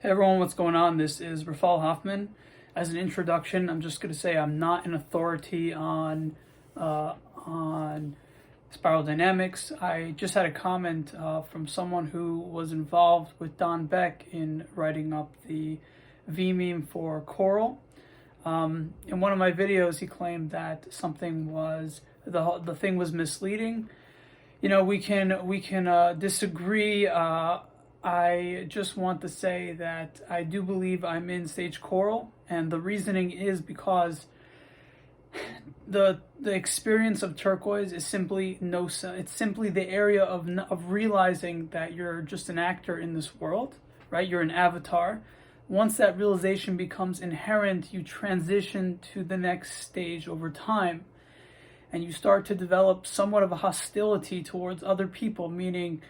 Hey everyone, what's going on? This is Rafal Hoffman. As an introduction, I'm just going to say I'm not an authority on spiral dynamics. I just had a comment from someone who was involved with Don Beck in writing up the vMeme for Coral. In one of my videos, he claimed that something was the thing was misleading. You know, we can disagree. I just want to say that I do believe I'm in stage coral, and the reasoning is because the experience of turquoise is simply it's simply the area of realizing that you're just an actor in this world, right? You're an avatar. Once that realization becomes inherent, you transition to the next stage over time, and you start to develop somewhat of a hostility towards other people, meaning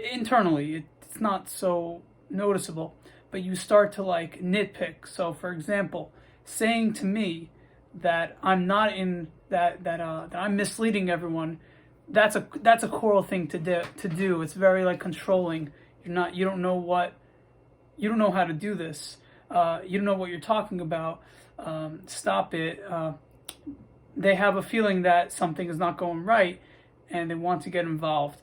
internally it's not so noticeable, but you start to like nitpick. So for example, saying to me that I'm not in that I'm misleading everyone, that's a coral thing to do. It's very like controlling. You don't know how to do this. You don't know what you're talking about. Stop it. They have a feeling that something is not going right and they want to get involved.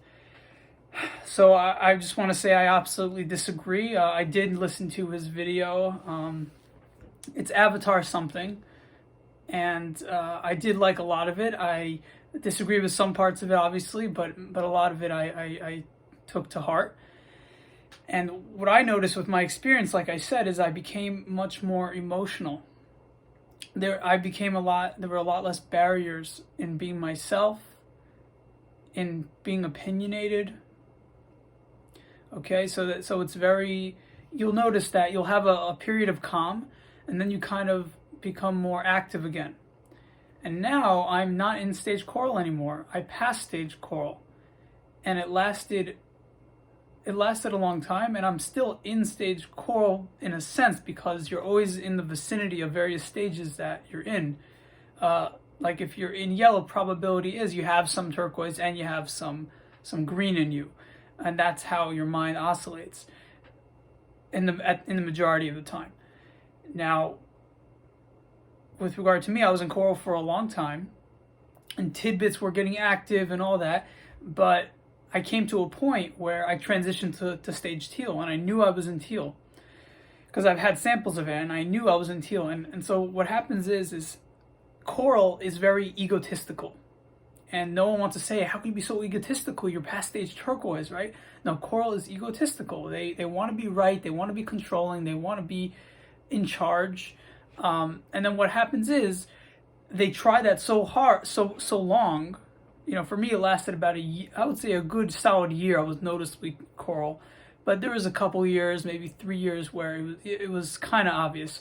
So I just want to say I absolutely disagree. I did listen to his video. It's Avatar something, and I did like a lot of it. I disagree with some parts of it, obviously, but a lot of it I took to heart. And what I noticed with my experience, like I said, is I became much more emotional. There were a lot less barriers in being myself, in being opinionated. Okay, so it's very, you'll notice that you'll have a period of calm, and then you kind of become more active again. And now I'm not in stage coral anymore. I passed stage coral, and it lasted a long time, and I'm still in stage coral in a sense, because you're always in the vicinity of various stages that you're in. Like if you're in yellow, probability is you have some turquoise and you have some green in you, and that's how your mind oscillates in the majority of the time. Now, with regard to me, I was in coral for a long time, and tidbits were getting active and all that, but I came to a point where I transitioned to stage teal, and I knew I was in teal because I've had samples of it, and I knew I was in teal. And so what happens is coral is very egotistical, and no one wants to say, how can you be so egotistical? You're past stage turquoise, right? No, coral is egotistical. They want to be right. They want to be controlling. They want to be in charge. And then what happens is they try that so hard, so long. You know, for me, it lasted about a year. I would say a good solid year. I was noticeably coral, but there was a couple years, maybe 3 years, where it was kind of obvious.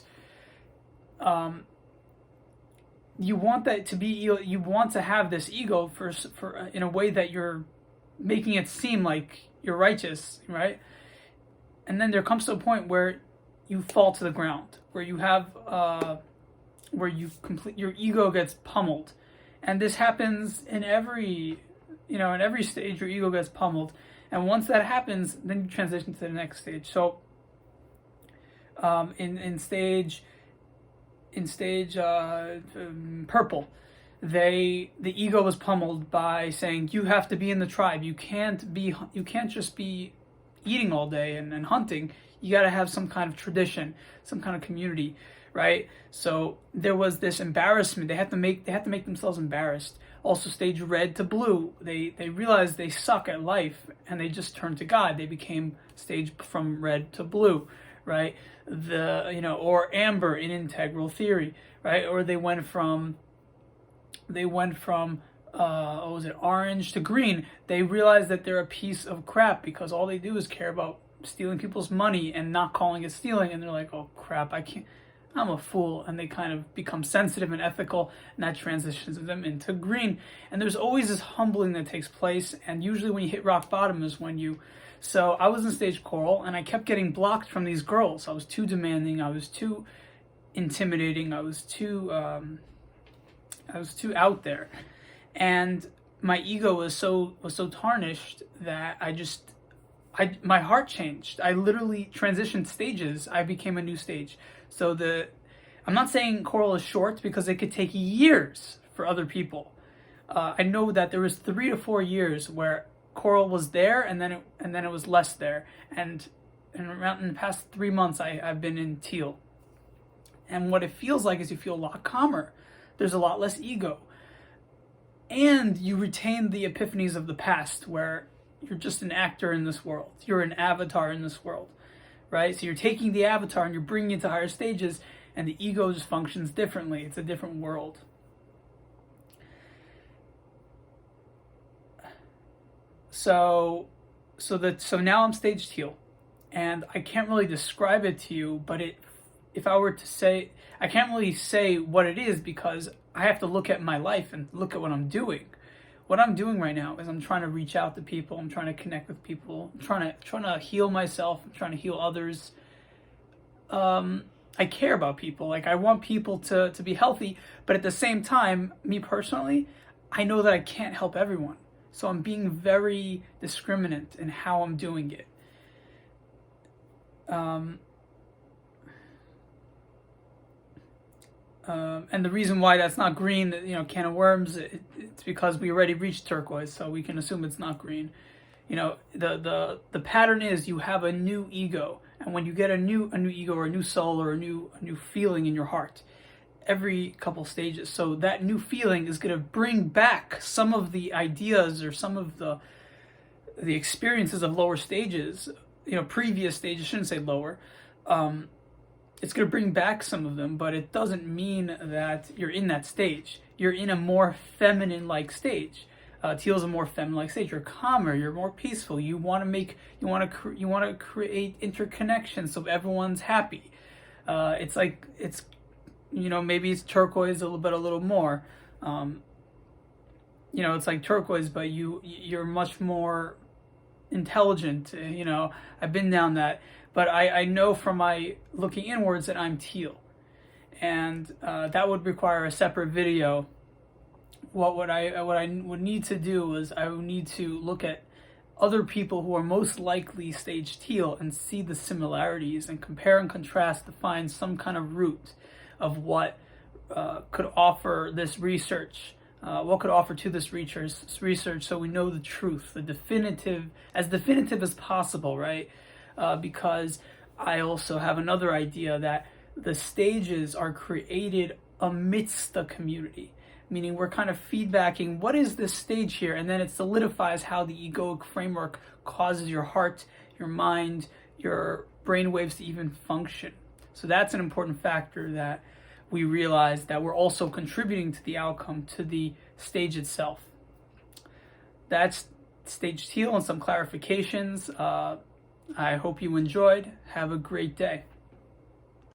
You want that to be. You want to have this ego for in a way that you're making it seem like you're righteous, right? And then there comes to a point where you fall to the ground, where you have your ego gets pummeled. And this happens in every stage. Your ego gets pummeled, and once that happens, then you transition to the next stage. So, in stage purple, the ego was pummeled by saying you have to be in the tribe. You can't just be eating all day and hunting. You got to have some kind of tradition, some kind of community. Right, so there was this embarrassment. They had to make themselves embarrassed. Also, stage red to blue. They realized they suck at life, and they just turned to God. They became stage from red to blue, right? Or amber in integral theory, right? Or they went from orange to green. They realized that they're a piece of crap because all they do is care about stealing people's money and not calling it stealing. And they're like, oh crap, I'm a fool, and they kind of become sensitive and ethical, and that transitions them into green. And there's always this humbling that takes place, and usually when you hit rock bottom is when you... So I was in stage coral, and I kept getting blocked from these girls. I was too demanding, I was too intimidating, I was too out there. And my ego was so tarnished that my heart changed. I literally transitioned stages. I became a new stage. So I'm not saying coral is short, because it could take years for other people. I know that there was 3 to 4 years where coral was there, and then it was less there. And around in the past 3 months, I've been in teal. And what it feels like is you feel a lot calmer. There's a lot less ego. And you retain the epiphanies of the past, where you're just an actor in this world. You're an avatar in this world, right? So you're taking the avatar and you're bringing it to higher stages, and the ego just functions differently. It's a different world. So now I'm stage teal, and I can't really describe it to you, but if I were to say, I can't really say what it is, because I have to look at my life and look at what I'm doing. What I'm doing right now is I'm trying to reach out to people. I'm trying to connect with people. I'm trying to heal myself. I'm trying to heal others. I care about people. Like, I want people to be healthy, but at the same time, me personally, I know that I can't help everyone. So I'm being very discriminate in how I'm doing it. And the reason why that's not green, can of worms, it's because we already reached turquoise, so we can assume it's not green. The pattern is you have a new ego, and when you get a new ego, or a new soul, or a new feeling in your heart, every couple stages. So that new feeling is going to bring back some of the ideas, or some of the experiences of lower stages, previous stages. I shouldn't say lower. It's going to bring back some of them, but it doesn't mean that you're in that stage. You're in a more feminine-like stage. Teal is a more feminine-like stage. You're calmer. You're more peaceful. You want to create interconnection so everyone's happy. Maybe it's turquoise a little more. It's like turquoise, but you're much more intelligent. I've been down that, but I know from my looking inwards that I'm teal, and that would require a separate video. What I would need to do is I would need to look at other people who are most likely stage teal and see the similarities and compare and contrast to find some kind of root of what could offer this research, what could offer to this research, so we know the truth, as definitive as possible, right? Because I also have another idea that the stages are created amidst the community, meaning we're kind of feedbacking what is this stage here, and then it solidifies how the egoic framework causes your heart, your mind, your brain waves to even function. So that's an important factor, that we realize that we're also contributing to the outcome, to the stage itself. That's stage teal and some clarifications. I hope you enjoyed. Have a great day.